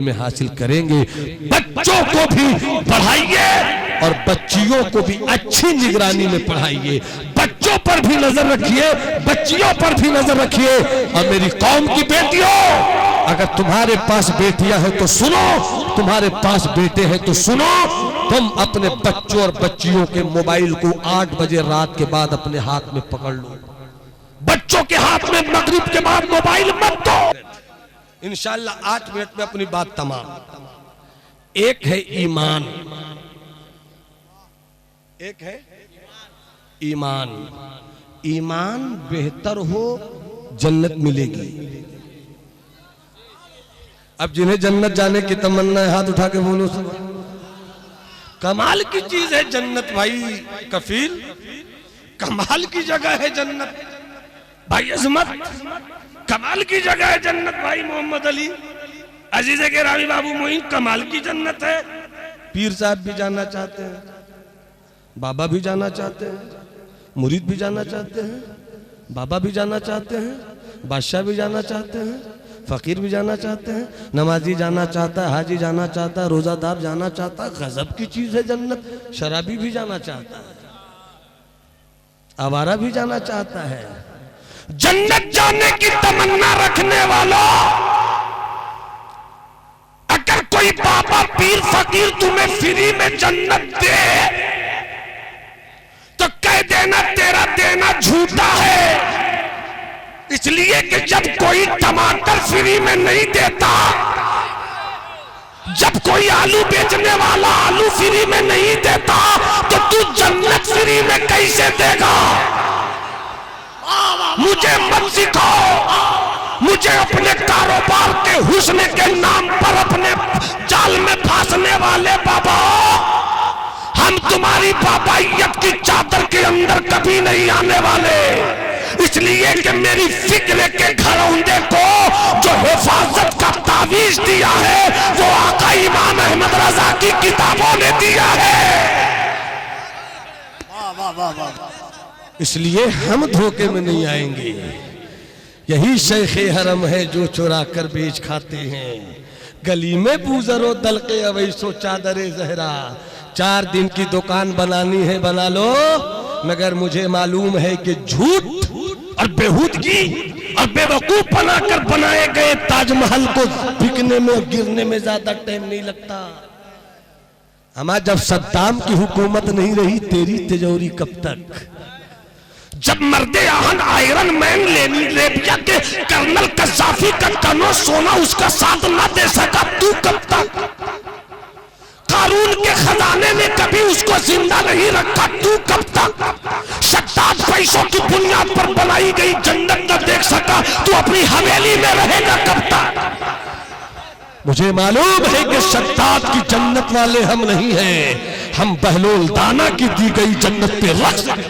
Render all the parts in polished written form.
में हासिल करेंगे। बच्चों को भी पढ़ाइए और बच्चियों को भी अच्छी निगरानी में पढ़ाइए। बच्चों पर भी नजर रखिए, बच्चियों पर भी नजर रखिए। और मेरी कौम की बेटियों, अगर तुम्हारे पास बेटियां हैं तो सुनो, तुम्हारे पास बेटे हैं तो सुनो, तुम अपने बच्चों और बच्चियों के मोबाइल को 8 बजे रात के बाद अपने हाथ में पकड़ लो। बच्चों के हाथ में मगरिब के बाद मोबाइल मत दो। इंशाअल्लाह 8 मिनट में अपनी बात तमाम। एक है ईमान, एक है ईमान। ईमान बेहतर हो जन्नत मिलेगी। अब जिन्हें जन्नत जाने की तमन्ना है हाथ उठा के बोलो सब। कमाल की चीज है जन्नत भाई कफील, कमाल की जगह है जन्नत भाई अजमत, कमाल की जगह है जन्नत भाई मोहम्मद अली अजीज के रामी बाबू मोइन, कमाल की जन्नत है। पीर साहब भी जाना चाहते हैं, बाबा भी जाना चाहते हैं, मुरीद भी जाना चाहते हैं, बाबा भी जाना चाहते हैं, बादशाह भी जाना चाहते हैं, फकीर भी जाना चाहते हैं, नमाजी जाना चाहता है, हाजी जाना चाहता है, रोजादार जाना चाहता है। गजब की चीज है जन्नत। शराबी भी जाना चाहता है, आवारा भी जाना चाहता है। जन्नत जाने की तमन्ना रखने वालों, अगर कोई बाबा पीर फकीर तुम्हें फ्री में जन्नत दे तो कह देना तेरा देना झूठा है। इसलिए कि जब कोई टमाटर फ्री में नहीं देता, जब कोई आलू बेचने वाला आलू फ्री में नहीं देता, तो तू जन्नत फ्री में कैसे देगा? मुझे मत सिखाओ, मुझे अपने कारोबार के हुस्न के नाम पर अपने जाल में फांसने वाले बाबा, हम तुम्हारी बाबाइयत की चादर के अंदर कभी नहीं आने वाले। इसलिए कि मेरी फिक्र के घरौंदे को जो हिफाजत का तावीज दिया है वो आका इमाम अहमद रजा की किताबों ने दिया है। इसलिए हम धोखे में नहीं आएंगे। यही शेखे हरम है जो चुरा कर बेच खाते हैं। गली में बूजरो दलके अवैसो चादरे जहरा। 4 दिन की दुकान बनानी है बना लो, मगर मुझे मालूम है कि झूठ और बेहूदगी और बेवकूफ बनाकर बनाए गए ताजमहल को बिकने में गिरने में ज्यादा टाइम नहीं लगता। हमारा जब सद्दाम की हुकूमत नहीं रही, तेरी तिजोरी कब तक? जब मर्दे आहन आयरन मैन लीबिया के कर्नल कज़ाफी का कनो सोना उसका साथ ना दे सका, तू कब तक? कारून के खजाने ने कभी उसको जिंदा नहीं रखा, तू कब तक? शद्दाद पैसों की बुनियाद पर बनाई गई जन्नत न देख सका, तू अपनी हवेली में रहेगा कब तक? मुझे मालूम है कि शद्दाद की जन्नत वाले हम नहीं हैं, हम बहलोल दाना की दी गई जन्नत पे रख सकते।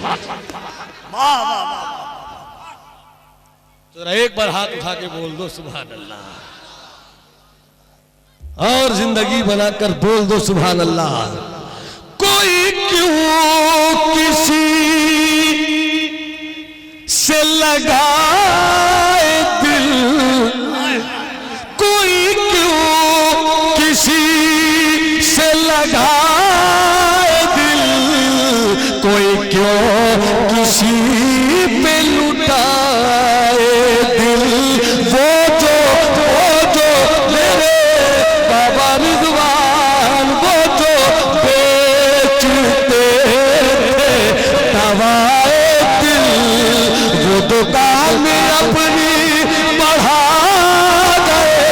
तो एक बार हाथ उठा के बोल दो सुभान अल्लाह, और जिंदगी बनाकर बोल दो सुभान अल्लाह। कोई क्यों किसी से लगाए दिल, कोई क्यों किसी से लगाए दिल, कोई क्यों किसी पे लुटाए दिल। वो जो मेरे बाबा रिजवान, वो जो बेचते थे दवाए दिल, वो दुकान अपनी बढ़ा गए।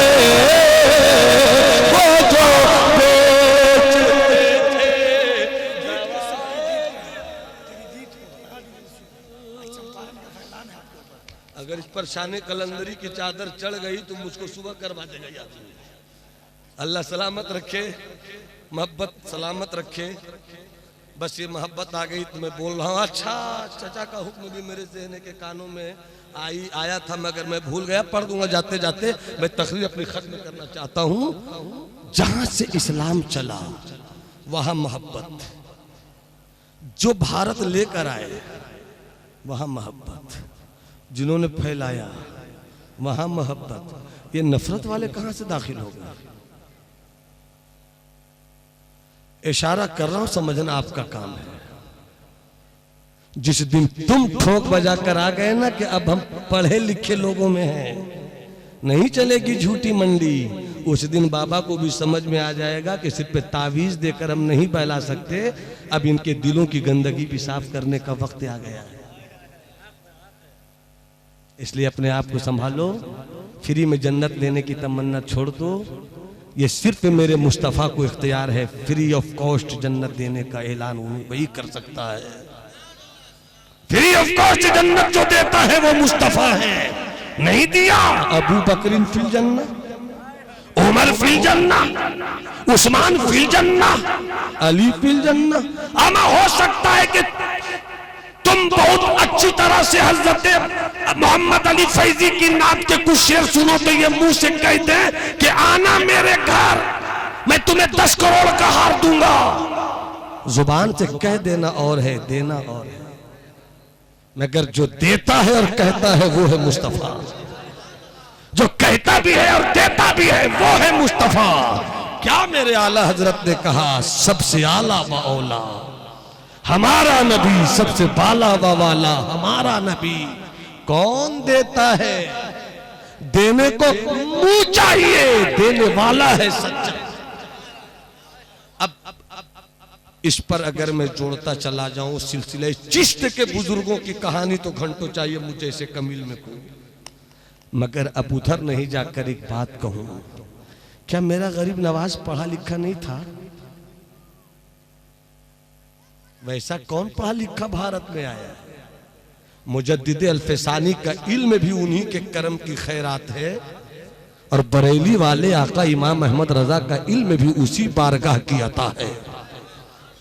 वो जो बेचते थे अगर इस पर शाने कलंदरी की चादर चढ़ गई तो मुझको सुबह करवा देगा याद। अल्लाह सलामत रखे, मोहब्बत सलामत रखे। बस ये मोहब्बत आ गई तो मैं बोल रहा हूँ। अच्छा, चचा का हुक्म भी मेरे ज़हन के कानों में आया था मगर मैं भूल गया, पढ़ दूंगा जाते जाते। मैं तकरीर अपनी खत्म करना चाहता हूँ। जहां से इस्लाम चला वहां मोहब्बत, जो भारत लेकर आए वहां मोहब्बत, जिन्होंने फैलाया वहां मोहब्बत। ये नफरत वाले कहां से दाखिल हो गए? इशारा कर रहा हूं, समझना आपका काम है। जिस दिन तुम ठोक बजा कर आ गए ना कि अब हम पढ़े लिखे लोगों में हैं, नहीं चलेगी झूठी मंडी, उस दिन बाबा को भी समझ में आ जाएगा कि सिर्फ पे तावीज देकर हम नहीं बहला सकते, अब इनके दिलों की गंदगी भी साफ करने का वक्त आ गया है। इसलिए अपने आप को संभालो, फ्री में जन्नत लेने की तमन्ना छोड़ दो। ये सिर्फ मेरे मुस्तफ़ा को इख्तियार है, फ्री ऑफ कॉस्ट जन्नत देने का ऐलान वही कर सकता है। फ्री ऑफ कॉस्ट जन्नत जो देता है वो मुस्तफ़ा है, नहीं दिया अबू बकरिन फिल जन्ना, उमर फिल जन्ना, उस्मान फिल जन्ना, अली फिल जन्ना। अमा हो सकता है कि तुम बहुत अच्छी तरह से हजरत मोहम्मद अली फैजी की नात के कुछ शेर सुनो तो ये मुंह से कहते हैं कि आना मेरे घर, मैं तुम्हें 10 करोड़ का हार दूंगा। जुबान से कह देना और है, देना और है, मगर जो देता है और कहता है वो है मुस्तफ़ा। जो कहता भी है और देता भी है वो है मुस्तफ़ा। क्या मेरे आला हजरत ने कहा, सबसे आला व औला हमारा नबी, सबसे बाला व वाला हमारा नबी। कौन देता है? देने को मुंह चाहिए, देने वाला है सच्चा। अब इस पर अगर मैं जोड़ता चला जाऊं सिलसिले चिश्त के बुजुर्गों की कहानी तो घंटों चाहिए मुझे ऐसे कमील में को, मगर अब उधर नहीं जाकर एक बात कहूं, क्या मेरा गरीब नवाज पढ़ा लिखा नहीं था? वैसा कौन पढ़ा लिखा भारत में आया? मुजद्दिद अल्फसानी का इल्म भी उन्हीं के करम की खैरात है, और बरेली वाले आका इमाम अहमद रजा का इल्म भी उसी बारगाह की अता है।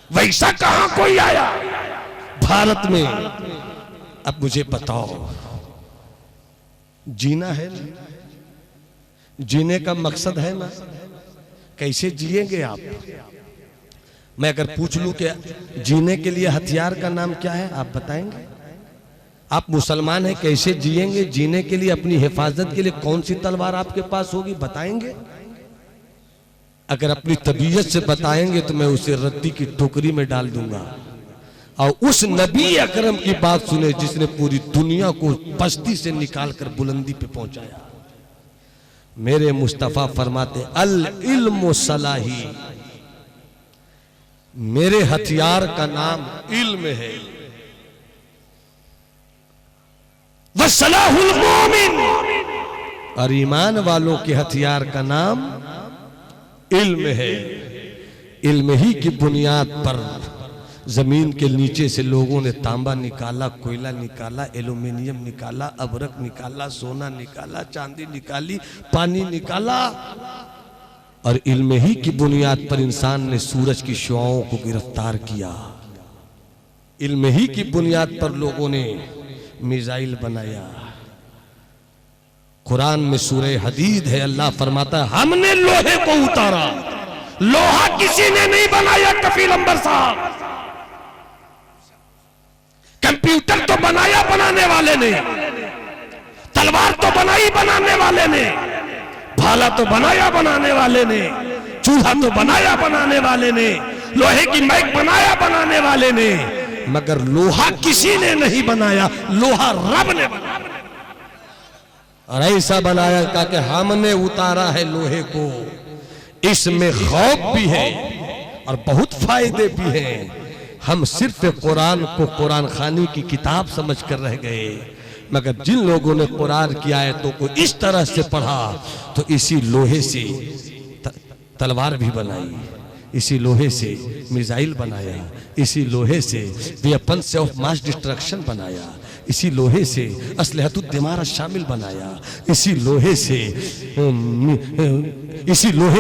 वैसा कहां कोई आया भारत में? अब मुझे बताओ, जीना है ना, जीने का मकसद है ना, कैसे जिएंगे आप? मैं अगर पूछ लूं कि जीने के लिए हथियार का नाम क्या है, आप बताएंगे? आप मुसलमान हैं, कैसे जिएंगे? जीने के लिए अपनी हिफाजत के लिए कौन सी तलवार आपके पास होगी, बताएंगे? अगर अपनी तबीयत से बताएंगे तो मैं उसे रद्दी की टोकरी में डाल दूंगा। और उस नबी अकरम की बात सुने जिसने पूरी दुनिया को पस्ती से निकालकर बुलंदी पे पहुंचाया। मेरे मुस्तफा फरमाते, अल इल्म सलाही, मेरे हथियार का नाम इल्म है। वसलाहुल मोमिन, और ईमान वालों के हथियार का नाम इल्म है। इल्म ही की बुनियाद पर जमीन के नीचे से लोगों ने तांबा निकाला, कोयला निकाला, एल्यूमिनियम निकाला, अबरक निकाला, सोना निकाला, चांदी निकाली, पानी निकाला, और इल्म ही की बुनियाद पर इंसान ने सूरज की शुआओं को गिरफ्तार किया। इल्म ही की बुनियाद पर लोगों ने मिसाइल बनाया। कुरान में सूरह हदीद है, अल्लाह फरमाता है हमने लोहे को उतारा, लोहा किसी ने नहीं बनाया। कफील अंबर साहब, कंप्यूटर तो बनाया बनाने वाले ने, तलवार तो बनाई बनाने वाले ने, भाला तो बनाया बनाने वाले ने, चूल्हा तो बनाया बनाने वाले ने, लोहे की मैक बनाया बनाने वाले ने, मगर लोहा किसी ने नहीं बनाया, लोहा रब ने बनाया। और ऐसा बनाया का कि हमने उतारा है लोहे को। इसमें खौफ भी है और बहुत फायदे भी हैं। हम सिर्फ कुरान को कुरान खानी की किताब समझ कर रह गए, मगर जिन लोगों ने कुरान की आयतों को इस तरह से पढ़ा तो इसी लोहे से तलवार भी बनाई, इसी लोहे से मिसाइल बनाया, इसी लोहे से वेपन्स ऑफ मास डिस्ट्रक्शन बनाया, इसी लोहे से असलहतुद दिमार शामिल बनाया, इसी लोहे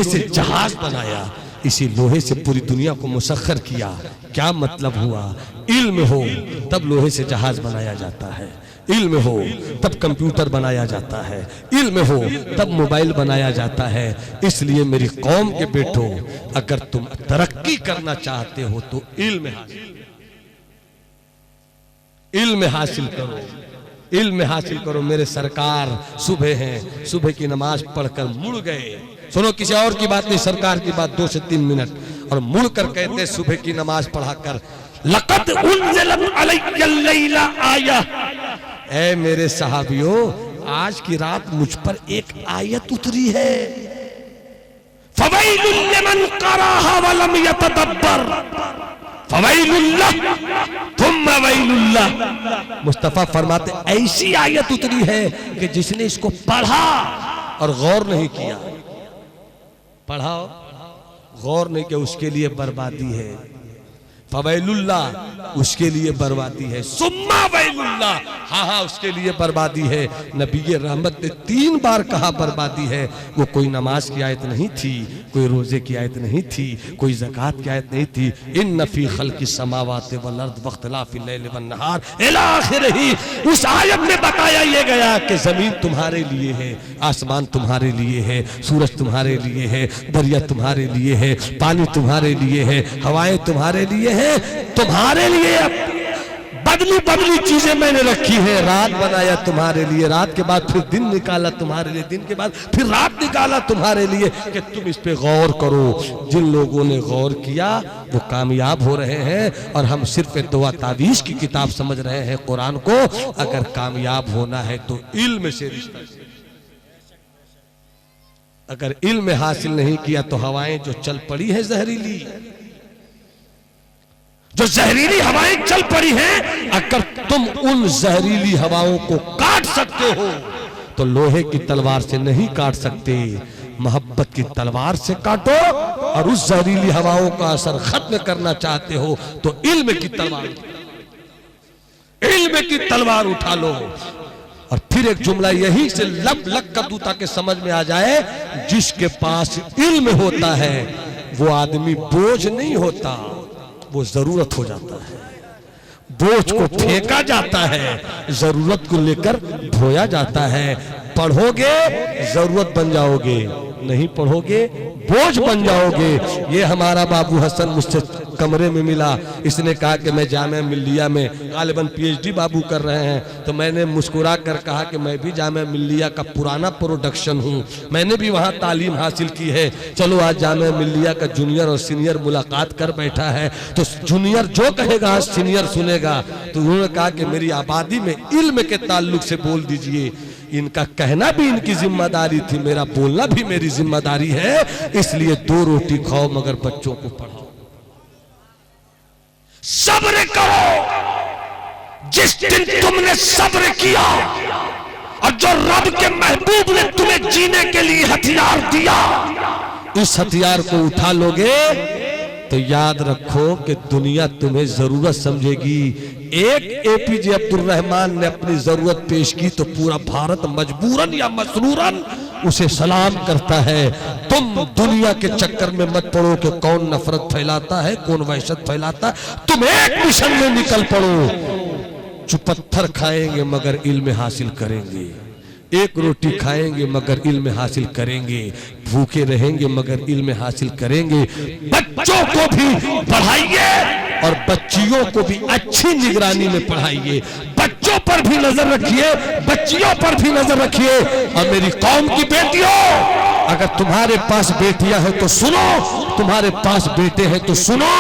से जहाज बनाया, इसी लोहे से पूरी दुनिया को मुसख्खर किया। क्या मतलब हुआ? इल्म हो तब लोहे से जहाज बनाया जाता है, इल्म हो तब कंप्यूटर बनाया जाता है, इल्म हो तब मोबाइल बनाया जाता है। इसलिए मेरी कौम के बेटो, अगर तुम तरक्की करना चाहते हो तो इल्म हासिल करो, इल्म हासिल करो। मेरे सरकार सुबह हैं, सुबह की नमाज पढ़कर मुड़ गए। सुनो, किसी और की बात नहीं, सरकार की बात, 2 से 3 मिनट। और मुड़ कर कहते सुबह की नमाज पढ़ाकर, लक़द उन्ज़िलत अलैयल लैला आया, ऐ मेरे सहाबियों आज की रात मुझ पर एक आयत उतरी है। फ़वैलुल लिमन क़राहा व लम यतदब्बर, फ़वैलुल्लाह थुम्मा वैलुल्लाह। मुस्तफ़ा फरमाते ऐसी आयत उतरी है कि जिसने इसको पढ़ा और गौर नहीं किया, पढ़ा गौर नहीं किया, उसके लिए बर्बादी है। फ़वैलुल्लाह उसके लिए बर्बादी है, सुम्मा वैलुल्लाह हाँ हाँ उसके लिए बर्बादी है। नबी रहमत ने 3 बार कहा बर्बादी है। वो कोई नमाज की आयत नहीं थी, कोई रोजे की आयत नहीं थी, कोई ज़कात की आयत नहीं थी। इन्न फी खल्क़िस समावाति वल अर्द वख्तिलाफ़िल लैल वन नहार इला आखिरह। उस आयत में बताया ये गया कि जमीन तुम्हारे लिए है, आसमान तुम्हारे लिए है, सूरज तुम्हारे लिए है, दरिया तुम्हारे लिए है, पानी तुम्हारे लिए है, हवाएं तुम्हारे लिए है, तुम्हारे लिए बदली बदली चीजें मैंने रखी है। रात बनाया तुम्हारे लिए, रात के बाद फिर दिन निकाला तुम्हारे लिए, दिन के बाद फिर रात निकाला तुम्हारे लिए कि तुम इस पे गौर करो। जिन लोगों ने गौर किया वो कामयाब हो रहे हैं, और हम सिर्फ दुआ तावीज़ की किताब समझ रहे हैं कुरान को। अगर कामयाब होना है तो इल्म से रिश्ता, अगर इल्म हासिल नहीं किया तो हवाएं जो चल पड़ी है जहरीली, जो जहरीली हवाएं चल पड़ी हैं, अगर तुम उन जहरीली हवाओं को काट सकते हो तो लोहे की तलवार से नहीं काट सकते, मोहब्बत की तलवार से काटो। और उस जहरीली हवाओं का असर खत्म करना चाहते हो तो इल्म की तलवार, इल्म की तलवार उठा लो। और फिर एक जुमला यही से लब लग कर दूं ताकि समझ में आ जाए, जिसके पास इल्म होता है वो आदमी बोझ नहीं होता, वो जरूरत हो जाता है। बोझ को फेंका जाता है, जरूरत को लेकर ढोया जाता है। पढ़ोगे जरूरत बन जाओगे, नहीं पढ़ोगे बोझ बन जाओगे। ये हमारा बाबू हसन मुझसे कमरे में मिला, इसने कहा कि मैं जामिया मिल्लिया में गालिबन पीएचडी बाबू कर रहे हैं, तो मैंने मुस्कुरा कर कहा कि मैं भी जामिया मिल्लिया का पुराना प्रोडक्शन हूँ, मैंने भी वहाँ तालीम हासिल की है। चलो आज जामिया मिल्लिया का जूनियर और सीनियर मुलाकात कर बैठा है, तो जूनियर जो कहेगा सीनियर सुनेगा। तो उन्होंने कहा कि मेरी आबादी में इल्म के ताल्लुक से बोल दीजिए। इनका कहना भी इनकी जिम्मेदारी थी, मेरा बोलना भी मेरी जिम्मेदारी है। इसलिए 2 रोटी खाओ मगर बच्चों को पढ़ाओ। सब्र करो, जिस दिन तुमने सब्र किया और जो रब के महबूब ने तुम्हें जीने के लिए हथियार दिया, इस हथियार को उठा लोगे तो याद रखो कि दुनिया तुम्हें जरूरत समझेगी। एक एपीजे अब्दुल रहमान ने अपनी जरूरत पेश की तो पूरा भारत मजबूरन या मसरूरन उसे सलाम करता है। तुम दुनिया के चक्कर में मत पड़ो कि कौन नफरत फैलाता है, कौन वहशत फैलाता है। तुम एक मिशन में निकल पड़ो। चुपत्थर खाएंगे मगर इल्म हासिल करेंगे, एक रोटी खाएंगे मगर इल्म हासिल करेंगे, भूखे रहेंगे मगर इल्म हासिल करेंगे। बच्चों को भी पढ़ाइए और बच्चियों को भी अच्छी निगरानी में पढ़ाइए। बच्चों पर भी नजर रखिए, बच्चियों पर भी नजर रखिए। और मेरी कौम की बेटियों, अगर तुम्हारे पास बेटियां हैं तो सुनो, तुम्हारे पास बेटे हैं तो सुनो।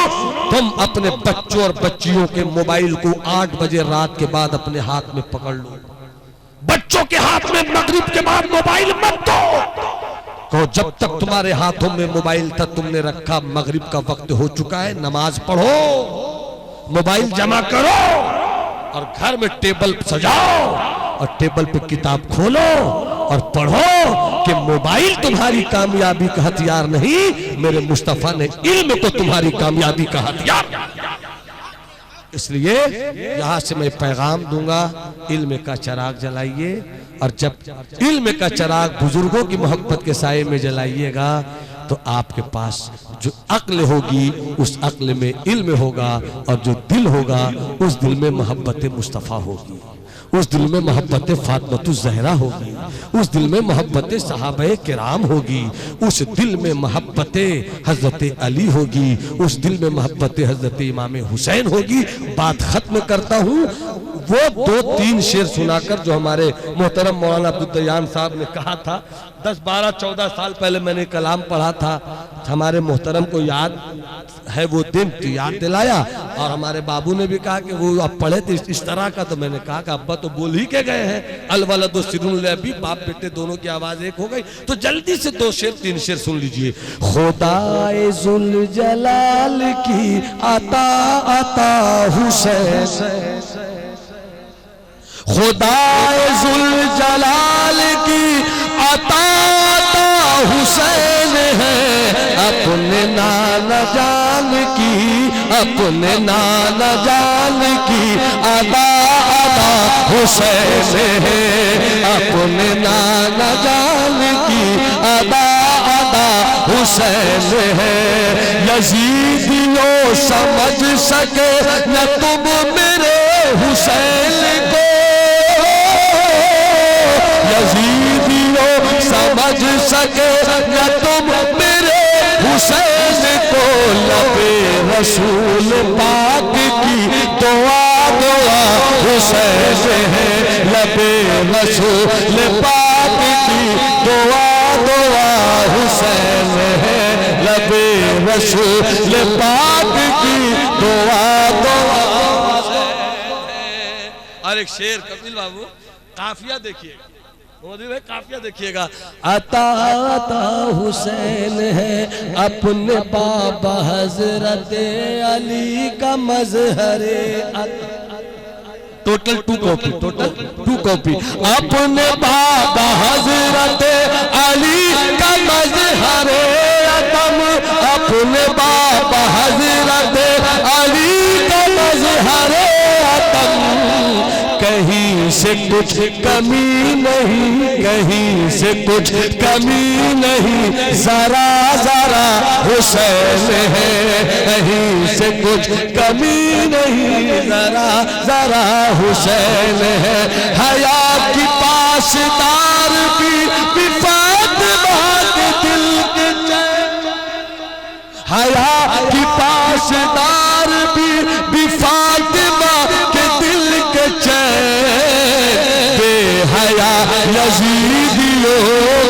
तुम अपने बच्चों और बच्चियों के मोबाइल को 8 बजे रात के बाद अपने हाथ में पकड़ लो। बच्चों के हाथ में मगरिब के बाद मोबाइल मत दो। कहो जब तक तुम्हारे हाथों में मोबाइल था तुमने रखा, मगरिब का वक्त हो चुका है, नमाज पढ़ो, मोबाइल जमा करो और घर में टेबल सजाओ और टेबल पे किताब खोलो और पढ़ो कि मोबाइल तुम्हारी कामयाबी का हथियार नहीं, मेरे मुस्तफा ने इल्म को तुम्हारी कामयाबी का हथियार। इसलिए यहां से मैं पैगाम दूंगा, इल्म का चिराग जलाइए। और जब इल्म का चिराग बुजुर्गों की मोहब्बत के साये में जलाइएगा तो आपके पास जो अक्ल होगी उस अक्ल में इल्म होगा, और जो दिल होगा उस दिल में मोहब्बत मुस्तफ़ा होगी, उस दिल में मोहब्बत फातिमा ज़हरा होगी, उस दिल में मोहब्बत सहाबे किराम होगी, उस दिल में मोहब्बत हजरत अली होगी, उस दिल में मोहब्बत हजरत इमाम हुसैन होगी। बात खत्म करता हूँ। वो 2-3 शेर सुनाकर जो हमारे मोहतरम मौलाना अब्दुल साहब ने कहा था, 10, 12, 14 साल पहले मैंने कलाम पढ़ा था। हमारे मोहतरम को याद है वो दिन तो याद दिलाया। और हमारे बाबू ने भी कहा कि वो अब पढ़े थे इस तरह का, तो मैंने कहा कि अब्बा तो बोल ही के गए हैं, अल वलद सिरुल अबी, बाप बेटे दोनों की आवाज एक हो गई। तो जल्दी से 2 शेर 3 शेर सुन लीजिए। खुदाए जुल जलाल की अता अता हुसैन, खुदाए जुल जलाल की अता अता हुसैन है, अपने नाना जान की, अपने नाना जान की अदा अदा हुसैन है, अपने नाना जान की अदा अदा हुसैन है। यजीदियों समझ सके न तुम मेरे हुसैन को, यजीदियों समझ सके न तुम मेरे हुसैन को, लबे रसूल पाक की दुआ दुआ हुसैन है, लबे रसूल पाक की दुआ दुआ हुसैन है, लबे रसूल पाक की दुआ दुआ। और एक शेर कपिल बाबू, काफिया देखिएगा, मोदी भाई काफिया देखिएगा। अता अता हुसैन है, अपने बाबा हजरत अली का मजहरे, टोटल 2 कॉपी, टोटल 2 कॉपी। अपने बाबा हजरत अली का मजहरे अतम, अपने बाबा हजरत अली का मजहरे अतम, कहीं से कुछ कमी नहीं, कहीं से कुछ कमी नहीं, जरा जरा हुसैन है, कहीं से कुछ कमी नहीं, जरा जरा हुसैन है। हया की पासदार भी फातिमा के दिल के चैन, हया की पासदार भी फातिमा के दिल के चैन, बेहया यजीदियों,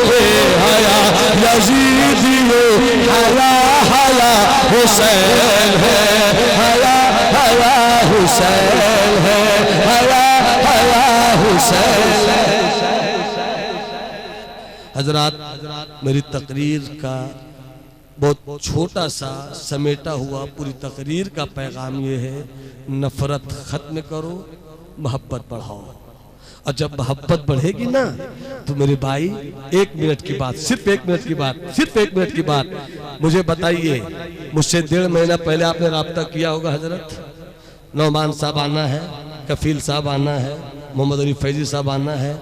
बेहया यजीदियों, हया हया हुसैन है, हया हया हुसैन है, हया हया हुसैन है। हजरात, मेरी तकरीर का बहुत छोटा सा समेटा हुआ पूरी तकरीर का पैगाम ये है, नफरत खत्म करो, मोहब्बत बढ़ाओ। और जब मोहब्बत बढ़ेगी ना तो मेरे भाई 1 मिनट की बात, सिर्फ 1 मिनट की बात, सिर्फ 1 मिनट की बात, मुझे बताइए, मुझसे 1.5 महीना पहले आपने राब्ता किया होगा हजरत, नौमान साहब आना है, कफील साहब आना है, मोहम्मद अली फैजी साहब आना है।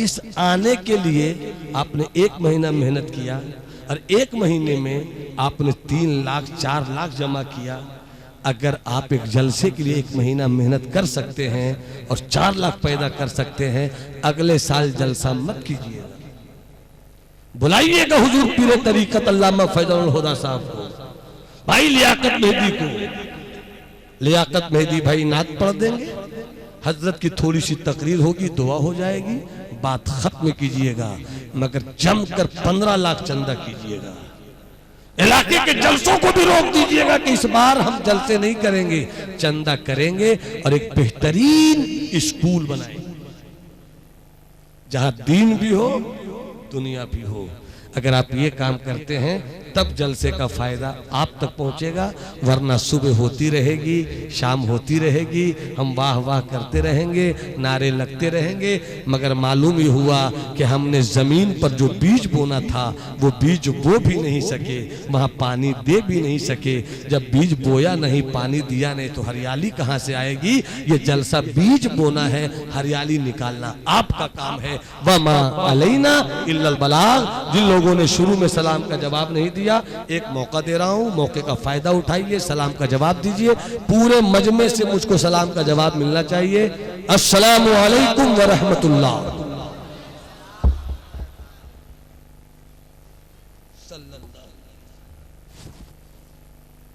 इस आने के लिए आपने 1 महीना मेहनत किया और 1 महीने में आपने 3 लाख 4 लाख जमा किया। अगर आप एक जलसे के लिए 1 महीना मेहनत कर सकते हैं और 4 लाख पैदा कर सकते हैं, अगले साल जलसा मत कीजिएगा, बुलाइएगा हुजूर पीरे तरीकत अल्लामा फैजुल हुदा साहब को, भाई लियाकत मेहदी को, लियाकत मेहदी भाई नात पढ़ देंगे, हजरत की थोड़ी सी तकरीर होगी, दुआ हो जाएगी, बात खत्म कीजिएगा, मगर जमकर 15 लाख चंदा कीजिएगा। इलाके के जलसों को भी रोक दीजिएगा कि इस बार हम जलसे नहीं करेंगे, चंदा करेंगे और एक बेहतरीन स्कूल बनाएंगे जहां दीन भी हो दुनिया भी हो। अगर आप ये काम करते हैं तब जलसे का फायदा आप तक पहुंचेगा, वरना सुबह होती रहेगी, शाम होती रहेगी, हम वाह वाह करते रहेंगे, नारे लगते रहेंगे, मगर मालूम ही हुआ कि हमने जमीन पर जो बीज बोना था वो बीज बो भी नहीं सके, वहाँ पानी दे भी नहीं सके। जब बीज बोया नहीं, पानी दिया नहीं, तो हरियाली कहाँ से आएगी? ये जलसा बीज बोना है, हरियाली निकालना आपका काम है। वमा अलैना इल्लल बलाग। जिन लोगों ने शुरू में सलाम का जवाब नहीं दिया, एक मौका दे रहा हूं, मौके का फायदा उठाइए, सलाम का जवाब दीजिए। पूरे मजमे से मुझको सलाम का जवाब मिलना चाहिए। अस्सलामु अलैकुम व रहमतुल्लाह।